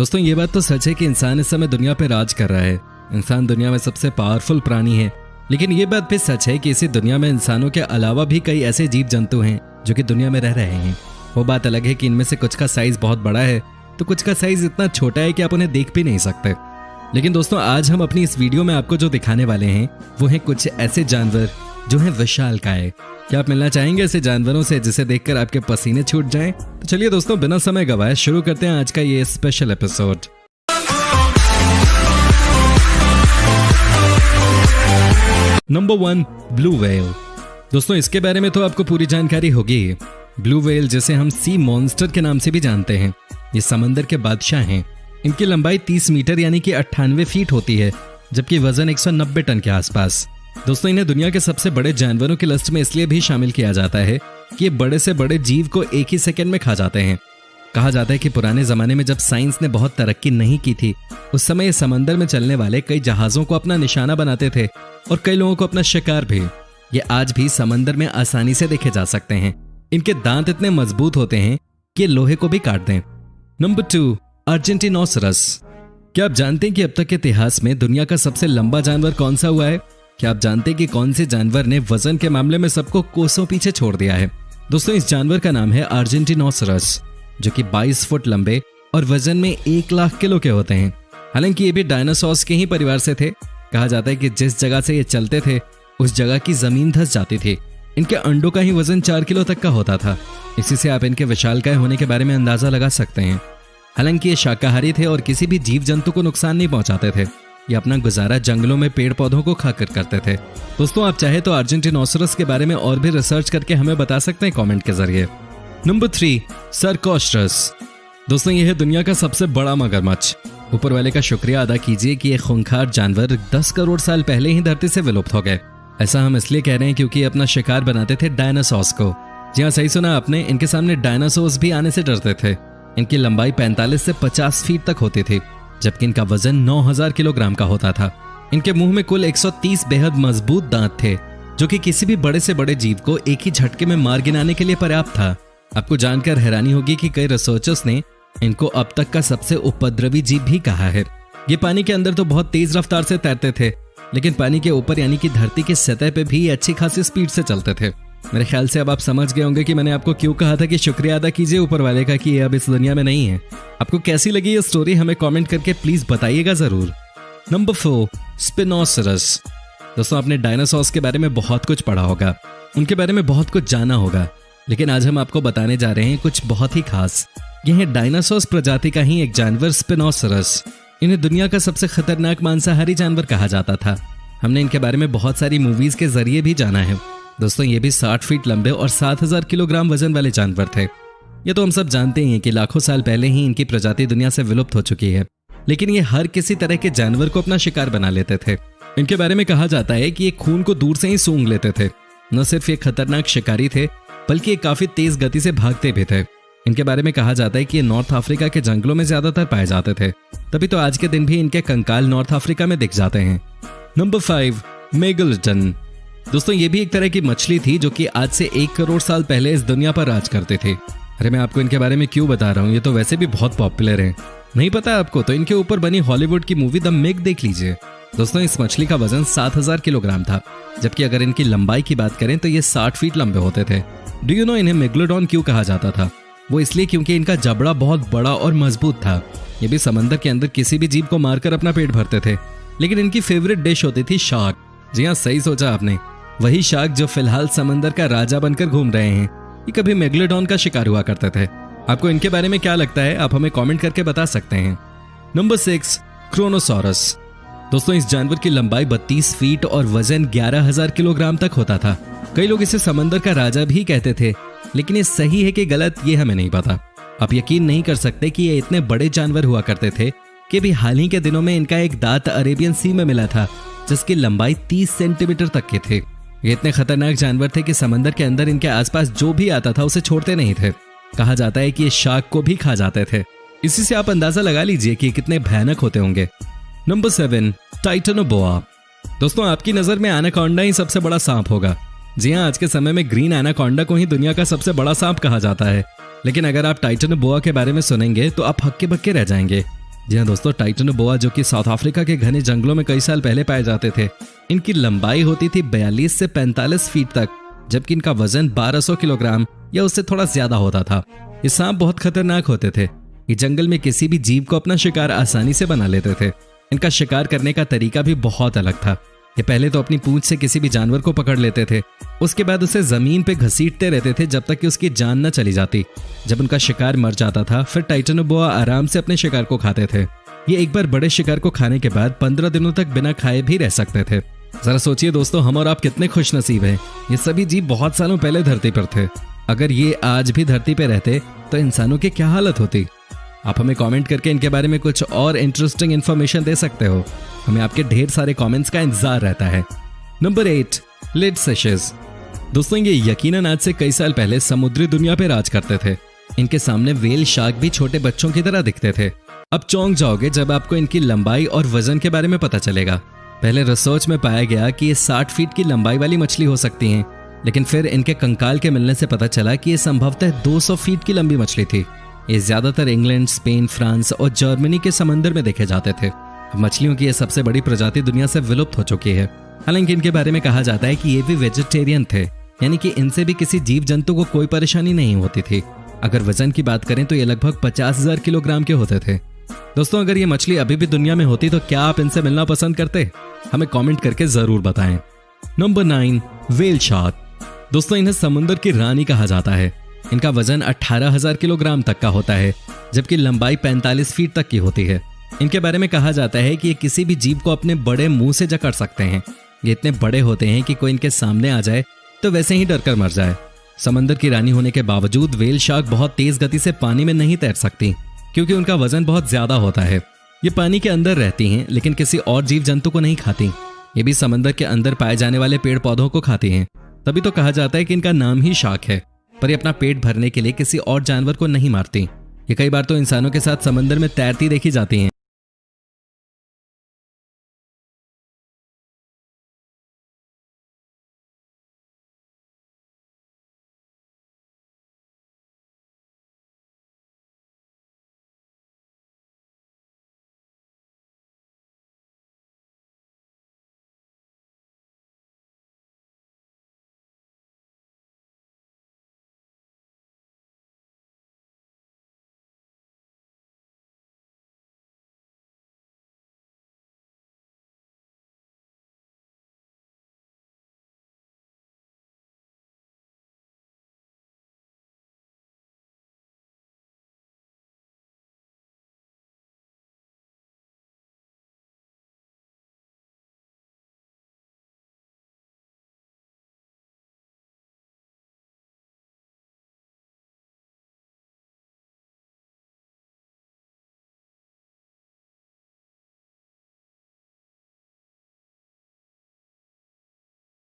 दोस्तों ये बात तो सच है कि इंसान इस समय दुनिया पे राज कर रहा है। इंसान दुनिया में सबसे पावरफुल प्राणी है, लेकिन ये बात भी सच है कि इसी दुनिया में इंसानों के अलावा भी कई ऐसे जीव जंतु हैं जो कि दुनिया में रह रहे हैं। वो बात अलग है कि इनमें से कुछ का साइज बहुत बड़ा है तो कुछ का साइज इतना छोटा है कि आप उन्हें देख भी नहीं सकते। लेकिन दोस्तों आज हम अपनी इस वीडियो में आपको जो दिखाने वाले हैं वो हैं कुछ ऐसे जानवर जो हैं विशालकाय। क्या आप मिलना चाहेंगे ऐसे जानवरों से जिसे देखकर आपके पसीने छूट जाएं? तो चलिए दोस्तों बिना समय गवाए शुरू करते हैं आज का ये special episode. Number 1, blue whale. दोस्तों इसके बारे में तो आपको पूरी जानकारी होगी। ब्लू व्हेल जिसे हम सी मॉन्स्टर के नाम से भी जानते हैं, ये समंदर के बादशाह हैं। इनकी लंबाई 30 मीटर यानी कि 98 फीट होती है, जबकि वजन 190 टन के आसपास। दोस्तों इन्हें दुनिया के सबसे बड़े जानवरों की लिस्ट में इसलिए भी शामिल किया जाता है कि ये बड़े से बड़े जीव को एक ही सेकंड में खा जाते हैं। कहा जाता है कि पुराने जमाने में जब साइंस ने बहुत तरक्की नहीं की थी, उस समय ये समंदर में चलने वाले कई जहाजों को अपना निशाना बनाते थे और कई लोगों को अपना शिकार भी। ये आज भी समंदर में आसानी से देखे जा सकते हैं। इनके दांत इतने मजबूत होते हैं कि लोहे को भी काट दें। नंबर 2, अर्जेंटिनोसरस। क्या आप जानते हैं कि अब तक के इतिहास में दुनिया का सबसे लंबा जानवर कौन सा हुआ है? क्या आप जानते हैं कि कौन से जानवर ने वजन के मामले में सबको कोसों पीछे छोड़ दिया है? दोस्तों इस जानवर का नाम है अर्जेंटिनोसरस, जो कि 22 फुट लंबे और वजन में 1 लाख किलो के होते हैं। हालांकि ये भी डायनासोर्स के ही परिवार से थे। कहा जाता है कि जिस जगह से ये चलते थे उस जगह की जमीन धंस जाती थी। इनके अंडों का ही वजन 4 किलो तक का होता था। इसी से आप इनके विशालकाय होने के बारे में अंदाजा लगा सकते हैं। हालांकि ये शाकाहारी थे और किसी भी जीव जंतु को नुकसान नहीं पहुंचाते थे। ये अपना गुजारा जंगलों में पेड़ पौधों को खाकर करते थे। दोस्तों आप चाहे तो अर्जेंटिनोसरस के बारे में और भी रिसर्च करके हमें बता सकते हैं कमेंट के जरिए। नंबर 3, सर्कोस्ट्रस। दोस्तों यह है दुनिया का सबसे बड़ा मगरमच्छ। ऊपर वाले का शुक्रिया अदा कीजिए कि ये खूंखार जानवर 10 करोड़ साल पहले ही धरती से विलुप्त हो गए। ऐसा हम इसलिए कह रहे हैं क्योंकि अपना शिकार बनाते थे डायनासोर्स को। जी हाँ, सही सुना आपने, इनके सामने डायनासोर्स भी आने से डरते थे। इनकी लंबाई 45 से 50 फीट तक होती थी, जबकि इनका वजन 9000 किलोग्राम का होता था। इनके मुंह में कुल 130 बेहद मजबूत दांत थे, जो कि किसी भी बड़े से बड़े जीव को एक ही झटके में मार गिराने के लिए पर्याप्त था। आपको जानकर हैरानी होगी कि कई रिसर्चर्स ने इनको अब तक का सबसे उपद्रवी जीव भी कहा है। ये पानी के अंदर तो बहुत तेज रफ्तार से तैरते थे, लेकिन पानी के ऊपर यानी कि धरती की सतह पे भी अच्छी खासी स्पीड से चलते थे। मेरे ख्याल से अब आप समझ गए होंगे कि मैंने आपको क्यों कहा था कि शुक्रिया अदा कीजिए ऊपर वाले का कि ये अब इस दुनिया में नहीं है। आपको कैसी लगी ये स्टोरी हमें कमेंट करके प्लीज बताइएगा जरूर। नंबर 4, स्पिनोसरस। दोस्तों आपने डायनासोर्स के बारे में बहुत कुछ पढ़ा होगा, उनके बारे में बहुत कुछ जाना होगा, लेकिन आज हम आपको बताने जा रहे हैं कुछ बहुत ही खास। यह है डायनासोर्स प्रजाति का ही एक जानवर स्पिनोसरस। इन्हें दुनिया का सबसे खतरनाक मांसाहारी जानवर कहा जाता था। हमने इनके बारे में बहुत सारी मूवीज के जरिए भी जाना है। दोस्तों ये भी 60 फीट लंबे और 7000 किलोग्राम वजन वाले जानवर थे। ये तो हम सब जानते हैं कि लाखों साल पहले ही इनकी प्रजाति दुनिया से विलुप्त हो चुकी है, लेकिन ये हर किसी तरह के जानवर को अपना शिकार बना लेते थे। इनके बारे में कहा जाता है कि ये खून को दूर से ही सूंघ लेते थे। न सिर्फ ये खतरनाक शिकारी थे, बल्कि ये काफी तेज गति से भागते भी थे। इनके बारे में कहा जाता है कि ये नॉर्थ अफ्रीका के जंगलों में ज्यादातर पाए जाते थे, तभी तो आज के दिन भी इनके कंकाल नॉर्थ अफ्रीका में दिख जाते हैं। Number 5, megalodon. दोस्तों ये भी एक तरह की मछली थी जो कि आज से 1 करोड़ साल पहले इस दुनिया पर राज करते थे। अरे मैं आपको इनके बारे में क्यों बता रहा हूँ, ये तो वैसे भी बहुत पॉपुलर है। नहीं पता आपको तो इनके ऊपर बनी हॉलीवुड की मूवी द मेग देख लीजिए। दोस्तों इस मछली का वजन 7000 किलोग्राम था, जबकि अगर इनकी लंबाई की बात करें तो ये 60 फीट लंबे होते थे। डू यू नो इन्हें मेगलोडॉन क्यों कहा जाता था? वो इसलिए क्योंकि इनका जबड़ा बहुत बड़ा और मजबूत था। ये भी समंदर के अंदर किसी भी जीव को मारकर अपना पेट भरते थे, लेकिन इनकी फेवरेट डिश होती थी शार्क। जी हाँ, सही सोचा आपने, वही शार्क जो फिलहाल समंदर का राजा बनकर घूम रहे हैं। ये कभी मेगलोडॉन का शिकार हुआ करते थे। आपको इनके बारे में क्या लगता है, आप हमें कमेंट करके बता सकते हैं। नंबर 6, क्रोनोसॉरस। दोस्तों इस जानवर की लंबाई 32 फीट और वजन 11000 किलोग्राम तक होता था। कई लोग इसे समंदर का राजा भी कहते थे, लेकिन ये सही है कि गलत ये हमें नहीं पता। आप यकीन नहीं कर सकते कि ये इतने बड़े जानवर हुआ करते थे कि भी हाल ही के दिनों में इनका एक दांत अरेबियन सी में मिला था, जिसकी लंबाई 30 सेंटीमीटर तक के थे। ये इतने खतरनाक जानवर थे कि समंदर के अंदर इनके आसपास जो भी आता था उसे छोड़ते नहीं थे। कहा जाता है कि ये शार्क को भी खा जाते थे। इसी से आप अंदाजा लगा लीजिए कि कितने भयानक होते होंगे। Number 7, Titanoboa. दोस्तों आपकी नजर में एनाकोंडा ही सबसे बड़ा सांप होगा। जी हाँ, आज के समय में ग्रीन एनाकोंडा को ही दुनिया का सबसे बड़ा सांप कहा जाता है। लेकिन अगर आप टाइटनोबोआ के बारे में सुनेंगे तो आप हक्के बक्के रह जाएंगे। जी हाँ दोस्तों, टाइटैनोबोआ जो कि साउथ अफ्रीका के घने जंगलों में कई साल पहले पाए जाते थे, इनकी लंबाई होती थी 42 से 45 फीट तक, जबकि इनका वजन 1200 किलोग्राम या उससे थोड़ा ज्यादा होता था। ये सांप बहुत खतरनाक होते थे। ये जंगल में किसी भी जीव को अपना शिकार आसानी से बना लेते थे। इनका शिकार करने का तरीका भी बहुत अलग था। ये पहले तो अपनी पूंछ से किसी भी जानवर को पकड़ लेते थे, उसके बाद उसे जमीन पे घसीटते रहते थे जब तक कि उसकी जान न चली जाती। जब उनका शिकार मर जाता था, फिर टाइटैनोबोआ आराम से अपने शिकार को खाते थे। ये एक बार बड़े शिकार को खाने के बाद 15 दिनों तक बिना खाए भी रह सकते थे। जरा सोचिए दोस्तों, हम और आप कितने खुशनसीब हैं। ये सभी जीव बहुत सालों पहले धरती पर थे। अगर ये आज भी धरती पर रहते तो इंसानों की क्या हालत होती। आप हमें कमेंट करके इनके बारे में कुछ और इंटरेस्टिंग इन्फॉर्मेशन दे सकते हो। हमें आपके ढेर सारे कमेंट्स का इंतजार रहता है। Number 8, lead fishes. दोस्तों, ये यकीनन आज से कई साल पहले समुद्री दुनिया पे राज करते थे। इनके सामने व्हेल शार्क भी छोटे बच्चों की तरह दिखते थे। अब चौंक जाओगे जब आपको इनकी लंबाई और वजन के बारे में पता चलेगा। पहले रिसर्च में पाया गया कि ये 60 फीट की लंबाई वाली मछली हो सकती हैं, लेकिन फिर इनके कंकाल के मिलने से पता चला कि ये संभवतः 200 फीट की लंबी मछली थी। ये ज्यादातर इंग्लैंड, स्पेन, फ्रांस और जर्मनी के समंदर में देखे जाते थे। मछलियों की यह सबसे बड़ी प्रजाति दुनिया से विलुप्त हो चुकी है। हालांकि इनके बारे में कहा जाता है कि ये भी वेजिटेरियन थे, यानी कि इनसे भी किसी जीव जंतु को कोई परेशानी नहीं होती थी। अगर वजन की बात करें तो ये लगभग 50,000 किलोग्राम के होते थे। दोस्तों, अगर ये मछली अभी भी दुनिया में होती तो क्या आप इनसे मिलना पसंद करते? हमें कमेंट करके जरूर बताएं। Number 9, whale shark. दोस्तों, इन्हें समुद्र की रानी कहा जाता है। इनका वजन 18,000 किलोग्राम तक का होता है, जबकि लंबाई 45 फीट तक की होती है। इनके बारे में कहा जाता है कि ये किसी भी जीव को अपने बड़े मुंह से जकड़ सकते हैं। ये इतने बड़े होते हैं कि कोई इनके सामने आ जाए तो वैसे ही डरकर मर जाए। समंदर की रानी होने के बावजूद व्हेल शार्क बहुत तेज गति से पानी में नहीं तैर सकती, क्योंकि उनका वजन बहुत ज्यादा होता है। ये पानी के अंदर रहती हैं, लेकिन किसी और जीव जंतु को नहीं खाती। ये भी समंदर के अंदर पाए जाने वाले पेड़ पौधों को खाती हैं। तभी तो कहा जाता है कि इनका नाम ही शार्क है। पर ये अपना पेट भरने के लिए किसी और जानवर को नहीं मारती। ये कई बार तो इंसानों के साथ समंदर में तैरती देखी जाती हैं।